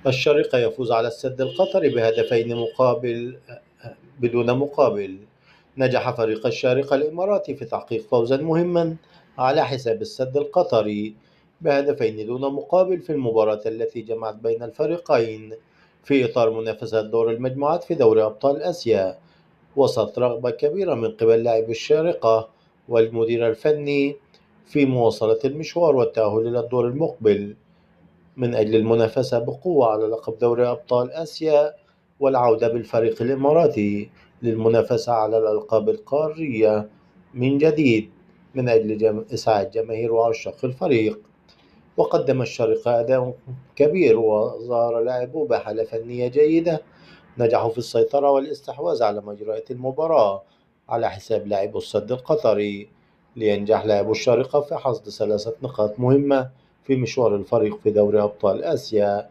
الشارقة يفوز على السد القطري بهدفين بدون مقابل. نجح فريق الشارقة الإماراتي في تحقيق فوزا مهما على حساب السد القطري بهدفين دون مقابل في المباراة التي جمعت بين الفريقين في إطار منافسات دور المجموعات في دوري أبطال آسيا، وسط رغبة كبيرة من قبل لاعبي الشارقة والمدير الفني في مواصلة المشوار والتأهل إلى الدور المقبل من أجل المنافسة بقوة على لقب دوري أبطال آسيا، والعودة بالفريق الإماراتي للمنافسة على الألقاب القارية من جديد من أجل إسعاد جماهير وعشاق الفريق. وقدم الشارقة أداء كبير وظهر لاعبوه بحالة فنية جيدة، نجحوا في السيطرة والاستحواذ على مجريات المباراة على حساب لاعبو السد القطري، لينجح لاعبو الشارقة في حصد 3 نقاط مهمة في مشوار الفريق في دوري أبطال آسيا.